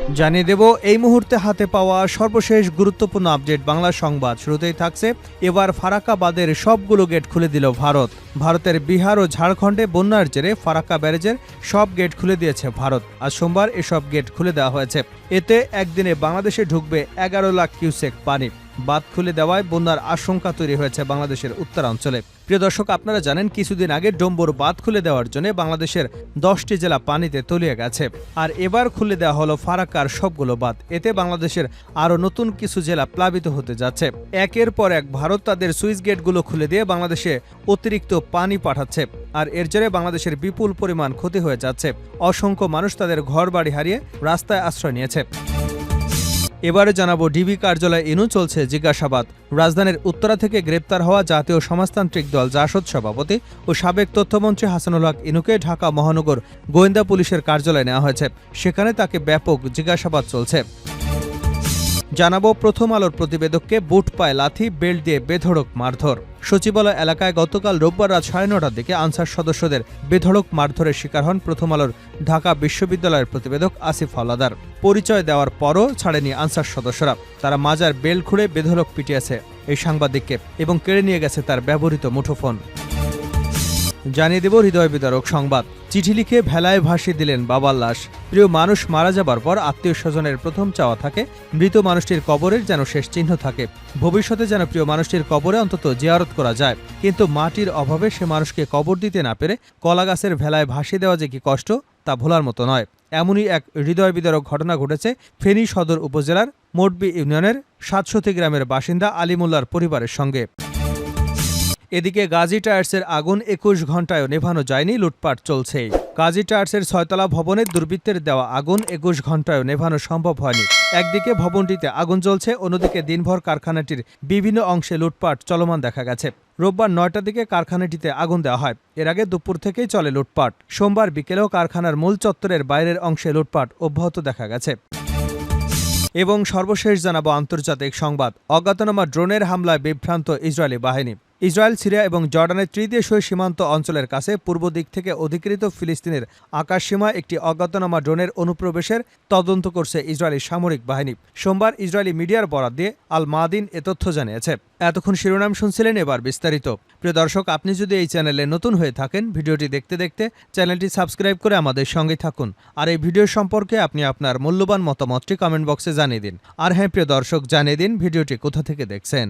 জানিয়ে দেব এই মুহূর্তে হাতে পাওয়া সর্বশেষ গুরুত্বপূর্ণ আপডেট বাংলা সংবাদ। শুরুতেই থাকছে, এবার ফারাক্কা বাঁধের সবগুলো গেট খুলে দিল ভারত। ভারতের বিহার ও ঝাড়খণ্ডে বন্যার জেরে ফারাক্কা ব্যারেজের সব গেট খুলে দিয়েছে ভারত। আজ সোমবার এসব গেট খুলে দেওয়া হয়েছে। এতে একদিনে বাংলাদেশে ঢুকবে 11 লাখ কিউসেক পানি। বাঁধ খুলে দেওয়ায় বন্যার আশঙ্কা তৈরি হয়েছে বাংলাদেশের উত্তরাঞ্চলে। প্রিয় দর্শক, আপনারা জানেন কিছুদিন আগে ডম্বুর বাঁধ খুলে দেওয়ার জন্য বাংলাদেশের 10টি জেলা পানিতে তলিয়ে গেছে। আর এবার খুলে দেওয়া হলো ফারাক্কার সবগুলো বাঁধ। এতে বাংলাদেশের আরও নতুন কিছু জেলা প্লাবিত হতে যাচ্ছে। একের পর এক ভারত তাদের সুইচ গেটগুলো খুলে দিয়ে বাংলাদেশে অতিরিক্ত পানি পাঠাচ্ছে। আর এর জেরে বাংলাদেশের বিপুল পরিমাণ ক্ষতি হয়ে যাচ্ছে। অসংখ্য মানুষ তাদের ঘরবাড়ি হারিয়ে রাস্তায় আশ্রয় নিয়েছে। এবারে জানাবো, ডিবি কার্যালয়ে ইনু চলছে জিজ্ঞাসাবাদ। রাজধানীর উত্তরা থেকে গ্রেপ্তার হওয়া জাতীয় সমাজতান্ত্রিক দল জাসদ সভাপতি ও সাবেক তথ্যমন্ত্রী হাসানুল হক ইনুকে ঢাকা মহানগর গোয়েন্দা পুলিশের কার্যালয়ে নেওয়া হয়েছে। সেখানে তাকে ব্যাপক জিজ্ঞাসাবাদ চলছে। জানাবো, প্রথম আলোর প্রতিবেদককে বুট পায়ে লাথি, বেল্ট দিয়ে বেধড়ক মারধর। সচিবালয় এলাকায় গতকাল রোববার রাত 9:30টার দিকে আনসার সদস্যদের বেধড়ক মারধরের শিকার হন প্রথম আলোর ঢাকা বিশ্ববিদ্যালয়ের প্রতিবেদক আসিফ হাওলাদার। পরিচয় দেওয়ার পরও ছাড়েনি আনসার সদস্যরা। তারা মাজার বেল্ট খুঁড়ে বেধড়ক পিটিয়েছে এই সাংবাদিককে এবং কেড়ে নিয়ে গেছে তার ব্যবহৃত মুঠোফোন। জানিয়ে দেব হৃদয় বিদারক সংবাদ। চিঠি লিখে ভেলায় ভাসিয়ে দিলেন বাবার লাশ। প্রিয় মানুষ মারা যাবার পর আত্মীয় স্বজনের প্রথম চাওয়া থাকে মৃত মানুষটির কবরের যেন শেষ চিহ্ন থাকে, ভবিষ্যতে যেন প্রিয় মানুষটির কবরে অন্তত জিয়ারত করা যায়। কিন্তু মাটির অভাবে সে মানুষকে কবর দিতে না পেরে কলা গাছের ভেলায় ভাসিয়ে দেওয়া যে কি কষ্ট তা ভোলার মতো নয়। এমনই এক হৃদয় বিদারক ঘটনা ঘটেছে ফেনী সদর উপজেলার মোটবি ইউনিয়নের 700 গ্রামের বাসিন্দা আলিমুল্লার পরিবারের সঙ্গে। এদিকে গাজী টায়ার্সের আগুন 21 ঘণ্টায়ও নেভানো যায়নি, লুটপাট চলছেই। গাজী টায়ার্সের 6তলা ভবনে দুর্বৃত্তের দেওয়া আগুন 21 ঘণ্টায়ও নেভানো সম্ভব হয়নি। একদিকে ভবনটিতে আগুন জ্বলছে, অন্যদিকে দিনভর কারখানাটির বিভিন্ন অংশে লুটপাট চলমান দেখা গেছে। রোববার 9টার দিকে কারখানাটিতে আগুন দেওয়া হয়। এর আগে দুপুর থেকেই চলে লুটপাট। সোমবার বিকেলেও কারখানার মূল চত্বরের বাইরের অংশে লুটপাট অব্যাহত দেখা গেছে। এবং সর্বশেষ জানাবো আন্তর্জাতিক সংবাদ। অজ্ঞাতনামা ড্রোনের হামলায় বিভ্রান্ত ইসরায়েলি বাহিনী। ইসরায়েল, সিরিয়া এবং জর্ডানের ত্রিদেশীয় সীমান্ত অঞ্চলের কাছে পূর্ব দিক থেকে অধিকৃত ফিলিস্তিনের আকাশসীমায় একটি অজ্ঞাতনামা ড্রোনের অনুপ্রবেশের তদন্ত করছে ইসরায়েলি সামরিক বাহিনী। সোমবার ইসরায়েলি মিডিয়ার বরাত দিয়ে আল মাদিন এ তথ্য জানিয়েছে। এতক্ষণ শিরোনাম শুনছিলেন, এবার বিস্তারিত। প্রিয় দর্শক, আপনি যদি এই চ্যানেলে নতুন হয়ে থাকেন, ভিডিওটি দেখতে দেখতে চ্যানেলটি সাবস্ক্রাইব করে আমাদের সঙ্গে থাকুন। আর এই ভিডিও সম্পর্কে আপনি আপনার মূল্যবান মতামতটি কমেন্ট বক্সে জানিয়ে দিন। আর হ্যাঁ প্রিয় দর্শক, জানিয়ে দিন ভিডিওটি কোথা থেকে দেখছেন।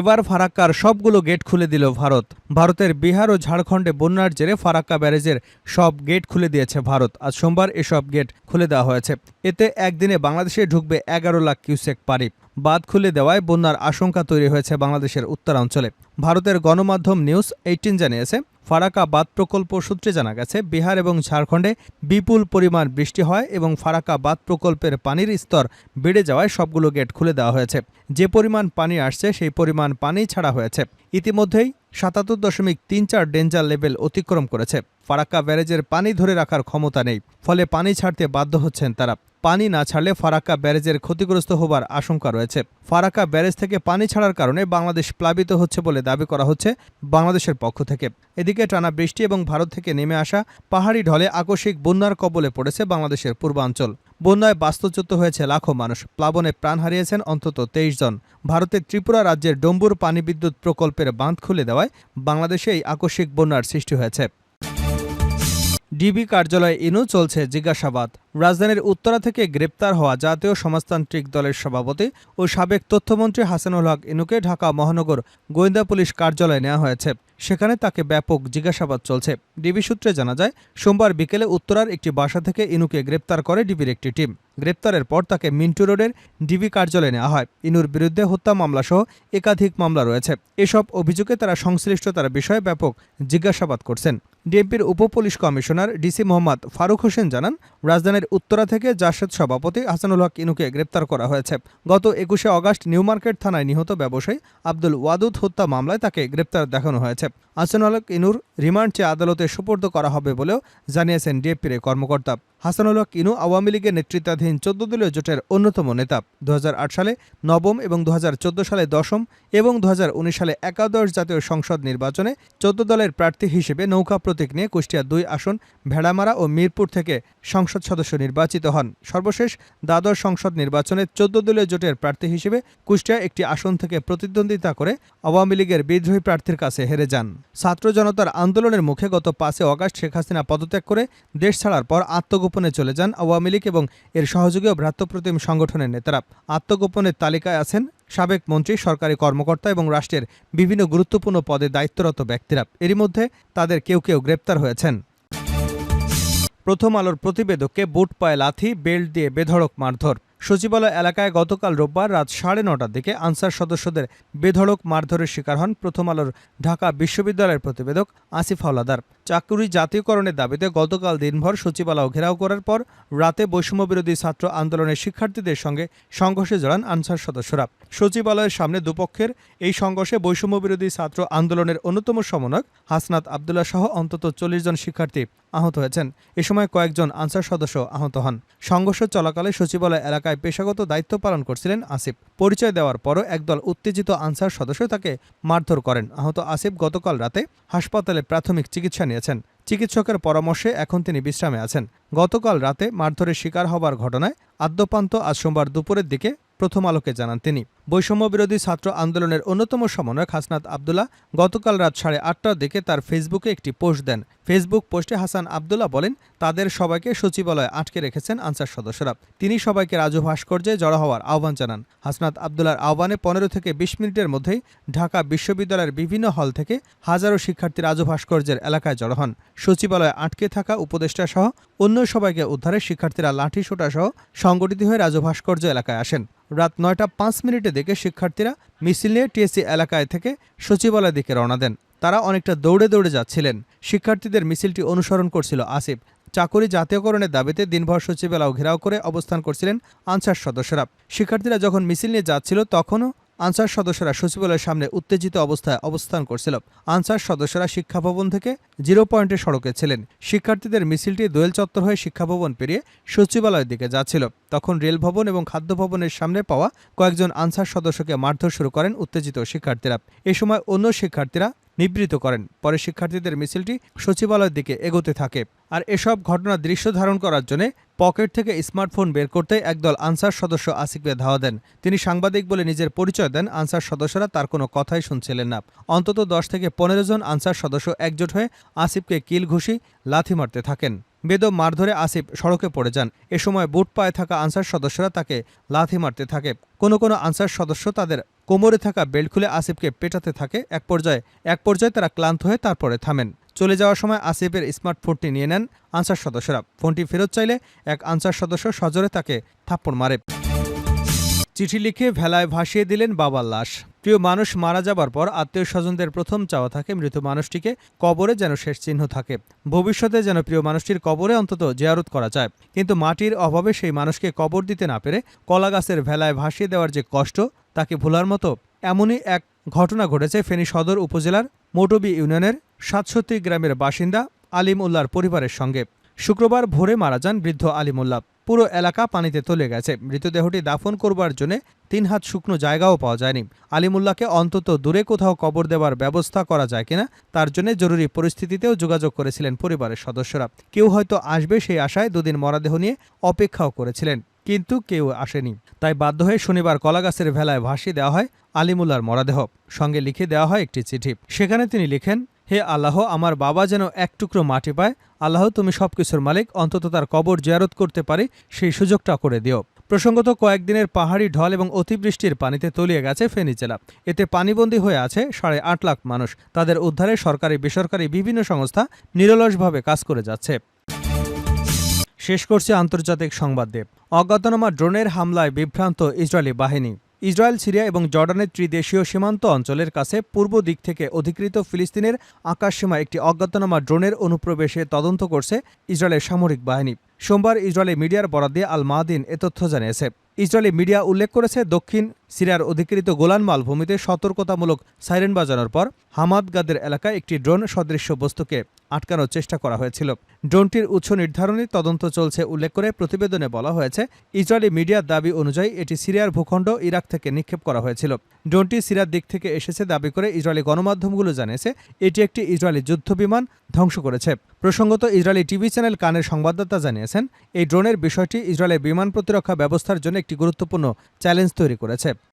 এবার ফারাক্কার সবগুলো গেট খুলে দিল ভারত। ভারতের বিহার ও ঝাড়খণ্ডে বন্যার জেরে ফারাক্কা ব্যারেজের সব গেট খুলে দিয়েছে ভারত। আজ সোমবার এসব গেট খুলে দেওয়া হয়েছে। এতে একদিনে বাংলাদেশে ঢুকবে 11 লাখ কিউসেক পানি। বাঁধ খুলে দেওয়ায় বন্যার আশঙ্কা তৈরি হয়েছে বাংলাদেশের উত্তরাঞ্চলে। ভারতের গণমাধ্যম নিউজ 18 জানিয়েছে, ফারাক্কা বাঁধ প্রকল্প সূত্রে জানা গেছে, বিহার এবং ঝাড়খণ্ডে বিপুল পরিমাণ বৃষ্টি হয় এবং ফারাক্কা বাঁধ প্রকল্পের পানির স্তর বেড়ে যাওয়ায় সবগুলো গেট খুলে দেওয়া হয়েছে। যে পরিমাণ পানি আসছে সেই পরিমাণ পানি ছাড়া হয়েছে। ইতিমধ্যেই 77.34 ডেঞ্জার লেভেল অতিক্রম করেছে। ফারাক্কা ব্যারেজের পানি ধরে রাখার ক্ষমতা নেই, ফলে পানি ছাড়তে বাধ্য হচ্ছেন তারা। পানি না ছাড়লে ফারাক্কা ব্যারেজের ক্ষতিগ্রস্ত হবার আশঙ্কা রয়েছে। ফারাক্কা ব্যারেজ থেকে পানি ছাড়ার কারণে বাংলাদেশ প্লাবিত হচ্ছে বলে দাবি করা হচ্ছে বাংলাদেশের পক্ষ থেকে। এদিকে টানা বৃষ্টি এবং ভারত থেকে নেমে আসা পাহাড়ি ঢলে আকস্মিক বন্যার কবলে পড়েছে বাংলাদেশের পূর্বাঞ্চল। বন্যায় বাস্তুচ্যুত হয়েছে লাখো মানুষ, প্লাবনে প্রাণ হারিয়েছেন অন্তত 23 জন। ভারতের ত্রিপুরা রাজ্যের ডম্বুর পানি বিদ্যুৎ প্রকল্পের বাঁধ খুলে দেওয়ায় বাংলাদেশে এই আকস্মিক বন্যার সৃষ্টি হয়েছে। ডিবি কার্যালয়ে ইনু চলছে জিজ্ঞাসাবাদ। রাজধানীর উত্তরা থেকে গ্রেপ্তার হওয়া জাতীয় সমাজতান্ত্রিক দলের সভাপতি ও সাবেক তথ্যমন্ত্রী হাসানুল হক ইনুকে ঢাকা মহানগর গোয়েন্দা পুলিশ কার্যালয়ে নেওয়া হয়েছে। সেখানে তাকে ব্যাপক জিজ্ঞাসাবাদ চলছে। ডিবি সূত্রে জানা যায়, সোমবার বিকেলে উত্তরার একটি বাসা থেকে ইনুকে গ্রেপ্তার করে ডিবির একটি টিম। গ্রেপ্তারের পর তাকে মিন্টু রোডের ডিবি কার্যালয়ে নেওয়া হয়। ইনুর বিরুদ্ধে হত্যা মামলাসহ একাধিক মামলা রয়েছে। এসব অভিযোগে তারা সংশ্লিষ্টতার বিষয়ে ব্যাপক জিজ্ঞাসাবাদ করছেন। ডিএমপির উপপুলিশ কমিশনার ডিসি মোহাম্মদ ফারুক হোসেন জানান, রাজধানীর উত্তরা থেকে জাসদ সভাপতি হাসানুল হক ইনুকে গ্রেপ্তার করা হয়েছে। গত 21শে অগাস্ট নিউ মার্কেট থানায় নিহত ব্যবসায়ী আব্দুল ওয়াদুদ হত্যা মামলায় তাকে গ্রেপ্তার দেখানো হয়েছে। হাসানুল হক ইনুর রিমান্ড চেয়ে আদালতে সোপর্দ করা হবে বলেও জানিয়েছেন ডিএমপির কর্মকর্তা। হাসানুল হক ইনু আওয়ামী লীগের নেতৃত্বাধীন 14 দলীয় জোটের অন্যতম নেতা। 2008 সালে নবম এবং 2014 সালে দশম এবং 2019 সালে একাদশ জাতীয় সংসদ নির্বাচনে 14 দলের প্রার্থী হিসেবে নৌকা প্রতীক নিয়ে কুষ্টিয়া 2 আসন, ভেড়ামারা ও মিরপুর থেকে সংসদ সদস্য নির্বাচিত হন। সর্বশেষ দ্বাদশ সংসদ নির্বাচনে 14 দলীয় জোটের প্রার্থী হিসেবে কুষ্টিয়া একটি আসন থেকে প্রতিদ্বন্দ্বিতা করে আওয়ামী লীগের বিদ্রোহী প্রার্থীর কাছে হেরে যান। ছাত্র জনতার আন্দোলনের মুখে গত 5 আগস্ট শেখ হাসিনা পদত্যাগ করে দেশ ছাড়ার পর আত্মগোপনে চলে যান আওয়ামী লীগ এবং এর সহযোগী ও ভ্রাতৃপ্রতিম সংগঠনের নেতারা। আত্মগোপনের তালিকায় আছেন সাবেক মন্ত্রী, সরকারি কর্মকর্তা এবং রাষ্ট্রের বিভিন্ন গুরুত্বপূর্ণ পদে দায়িত্বরত ব্যক্তিরা। এরই মধ্যে তাদের কেউ কেউ গ্রেপ্তার হয়েছেন। প্রথম আলোর প্রতিবেদককে বুট পায়ে লাথি, বেল্ট দিয়ে বেধড়ক মারধর। সচিবালয় এলাকায় গতকাল রোববার রাত 9:30টার দিকে আনসার সদস্যদের বেধড়ক মারধরের শিকার হন প্রথম আলোর ঢাকা বিশ্ববিদ্যালয়ের প্রতিবেদক আসিফ হাওলাদার। চাকুরি জাতীয়করণের দাবিতে গতকাল দিনভর সচিবালয় ঘেরাও করার পর রাতে বৈষম্যবিরোধী ছাত্র আন্দোলনের শিক্ষার্থীদের সঙ্গে সংঘর্ষে জড়ান আনসার সদস্যরা। সচিবালয়ের সামনে দুপক্ষের এই সংঘর্ষে বৈষম্যবিরোধী ছাত্র আন্দোলনের অন্যতম সমন্বয়ক হাসনাত আবদুল্লাহ সহ অন্তত 40 জন শিক্ষার্থী আহত হয়েছেন। এ সময় কয়েকজন আনসার সদস্য আহত হন। সংঘর্ষ চলাকালে সচিবালয় এলাকায় পেশাগত দায়িত্ব পালন করছিলেন আসিফ। পরিচয় দেওয়ার পরও একদল উত্তেজিত আনসার সদস্য তাকে মারধর করেন। আহত আসিফ গতকাল রাতে হাসপাতালে প্রাথমিক চিকিৎসা নিয়েছেন। চিকিৎসকের পরামর্শে এখন তিনি বিশ্রামে আছেন। গতকাল রাতে মারধরের শিকার হবার ঘটনায় আদ্যপান্ত আজ সোমবার দুপুরের দিকে প্রথম আলোকে জানান তিনি। বৈষম্যবিরোধী ছাত্র আন্দোলনের অন্যতম সমন্বয়ক হাসনাত আবদুল্লাহ গতকাল রাত 8:30টার দিকে তার ফেসবুকে একটি পোস্ট দেন। ফেসবুক পোস্টে হাসান আবদুল্লাহ বলেন, তাদের সবাইকে সচিবালয়ে আটকে রেখেছেন আনসার সদস্যরা। তিনি সবাইকে রাজু ভাস্কর্যে জড়ো হওয়ার আহ্বান জানান। হাসনাত আবদুল্লাহর আহ্বানে 15 থেকে 20 মিনিটের মধ্যেই ঢাকা বিশ্ববিদ্যালয়ের বিভিন্ন হল থেকে হাজারো শিক্ষার্থী রাজু ভাস্কর্যের এলাকায় জড়ো হন। সচিবালয়ে আটকে থাকা উপদেষ্টা সহ অন্য সবাইকে উদ্ধারে শিক্ষার্থীরা লাঠিসোঁটা সহ সংগঠিত হয়ে রাজু ভাস্কর্য এলাকায় আসেন। রাত 9:05 দিকে শিক্ষার্থীরা মিছিল নিয়ে টিএসসি এলাকায় থেকে সচিবালয়ের দিকে রওনা দেন। তারা অনেকটা দৌড়ে দৌড়ে যাচ্ছিলেন। শিক্ষার্থীদের মিছিলটি অনুসরণ করছিল আসিফ। চাকুরি জাতীয়করণের দাবিতে দিনভর সচিবালয় ঘেরাও করে অবস্থান করছিলেন আনসার সদস্যরা। শিক্ষার্থীরা যখন মিছিল নিয়ে যাচ্ছিল তখনও আনসার সদস্যরা সচিবালয়ের সামনে উত্তেজিত অবস্থায় অবস্থান করছিল। আনসার সদস্যরা শিক্ষাভবন থেকে 0 পয়েন্টে সড়কে ছিলেন। শিক্ষার্থীদের মিছিলটি দোয়েল চত্বর হয়ে শিক্ষাভবন পেরিয়ে সচিবালয়ের দিকে যাচ্ছিল। তখন রেল ভবন এবং খাদ্য ভবনের সামনে পাওয়া কয়েকজন আনসার সদস্যকে মারধর শুরু করেন উত্তেজিত শিক্ষার্থীরা। এ সময় অন্য শিক্ষার্থীরা নিবৃত্ত করেন। পরে শিক্ষার্থীদের মিছিলটি সচিবালয়ের দিকে এগোতে থাকে। আর এসব ঘটনার দৃশ্য ধারণ করার জন্য পকেট থেকে স্মার্টফোন বের করতে একদল আনসার সদস্য আসিফকে ধাওয়া দেন। তিনি সাংবাদিক বলে নিজের পরিচয় দেন। আনসার সদস্যরা তার কোনো কথাই শুনছিলেন না। অন্তত 10 থেকে 15 জন আনসার সদস্য একজোট হয়ে আসিফকে কিল ঘুষি, লাথি মারতে থাকেন। বেদম মারধরে আসিফ সড়কে পড়ে যান। এ সময় বুট পায়ে থাকা আনসার সদস্যরা তাকে লাথি মারতে থাকে। কোনো কোনো আনসার সদস্য তাদের কোমরে থাকা বেল্ট খুলে আসিফকে পেটাতে থাকে। এক পর্যায়ে তারা ক্লান্ত হয়ে তারপরে থামেন। চলে যাওয়ার সময় আসিফের স্মার্টফোনটি নিয়ে নেন আনসার সদস্যরা। ফোনটি ফেরত চাইলে এক আনসার সদস্য সজোরে তাকে থাপ্পড় মারে। চিঠি লিখে ভেলায় ভাসিয়ে দিলেন বাবার লাশ। প্রিয় মানুষ মারা যাবার পর আত্মীয় স্বজনদের প্রথম চাওয়া থাকে মৃত মানুষটিকে কবরে যেন শেষ চিহ্ন থাকে। ভবিষ্যতে যেন প্রিয় মানুষটির কবরে অন্তত জিয়ারত করা যায়। কিন্তু মাটির অভাবে সেই মানুষকে কবর দিতে না পেরে কলা গাছের ভেলায় ভাসিয়ে দেওয়ার যে কষ্ট, তাকে ভোলার মতো এমনই এক ঘটনা ঘটেছে ফেনী সদর উপজেলার মোটবি ইউনিয়নের 730 গ্রামের বাসিন্দা আলিম উল্লাহর পরিবারের সঙ্গে। শুক্রবার ভোরে মারা যান বৃদ্ধ আলিম উল্লাহ। পুরো এলাকা পানিতে তলিয়ে গেছে। মৃতদেহটি দাফন করবার জন্য 3 হাত শুকনো জায়গাও পাওয়া যায়নি। আলিমুল্লাহকে অন্তত দূরে কোথাও কবর দেওয়ার ব্যবস্থা করা যায় কিনা তার জন্য জরুরি পরিস্থিতিতেও যোগাযোগ করেছিলেন পরিবারের সদস্যরা। কেউ হয়তো আসবে সেই আশায় 2 দিন মরদেহ নিয়ে অপেক্ষাও করেছিলেন, কিন্তু কেউ আসেনি। তাই বাধ্য হয়ে শনিবার কলাগাছের ভেলায় ভাসিয়ে দেওয়া হয় আলিমুল্লাহর মরদেহ। সঙ্গে লিখে দেওয়া হয় একটি চিঠি। সেখানে তিনি লিখেন, হে আল্লাহ, আমার বাবা যেন এক টুকরো মাটি পায়। আল্লাহ, তুমি সবকিছুর মালিক, অন্তত তার কবর জিয়ারত করতে পারি সেই সুযোগটা করে দিও। প্রসঙ্গত কয়েকদিনের পাহাড়ি ঢল এবং অতিবৃষ্টির পানিতে তলিয়ে গেছে ফেনী জেলা। এতে পানিবন্দী হয়ে আছে 8.5 লাখ মানুষ। তাদের উদ্ধারে সরকারি বেসরকারি বিভিন্ন সংস্থা নিরলসভাবে কাজ করে যাচ্ছে। শেষ করছে আন্তর্জাতিক সংবাদ দিয়ে। অজ্ঞাতনামা ড্রোনের হামলায় বিভ্রান্ত ইসরায়েলি বাহিনী। ইসরায়েল, সিরিয়া এবং জর্ডানের ত্রিদেশীয় সীমান্ত অঞ্চলের কাছে পূর্ব দিক থেকে অধিকৃত ফিলিস্তিনের আকাশসীমায় একটি অজ্ঞাতনামা ড্রোনের অনুপ্রবেশে তদন্ত করছে ইসরায়েলের সামরিক বাহিনী। সোমবার ইসরায়েলি মিডিয়ার বরাত দিয়ে আল মাদিন এ তথ্য জানিয়েছে। ইসরায়েলি মিডিয়া উল্লেখ করেছে, দক্ষিণ সিরিয়ার অধিকৃত গোলান মালভূমিতে সতর্কতামূলক সাইরেন বাজানোর পর হামাদ গাদের এলাকায় একটি ড্রোন সদৃশ্য বস্তুকে আটকানোর চেষ্টা করা হয়েছিল। ড্রোনটির উৎস নির্ধারণী তদন্ত চলছে উল্লেখ করে প্রতিবেদনে বলা হয়েছে, ইসরায়েলি মিডিয়ার দাবি অনুযায়ী এটি সিরিয়ার ভূখণ্ড ইরাক থেকে নিক্ষেপ করা হয়েছিল। ড্রোনটি সিরিয়ার দিক থেকে এসেছে দাবি করে ইসরায়েলি গণমাধ্যমগুলো জানিয়েছে এটি একটি ইসরায়েলি যুদ্ধবিমান ধ্বংস করেছে। প্রসঙ্গত, ইসরায়েলি টিভি চ্যানেল কানের সংবাদদাতা জানিয়েছেন, এই ড্রোনের বিষয়টি ইসরায়েলের বিমান প্রতিরক্ষা ব্যবস্থার জন্য একটি গুরুত্বপূর্ণ চ্যালেঞ্জ তৈরি করেছে।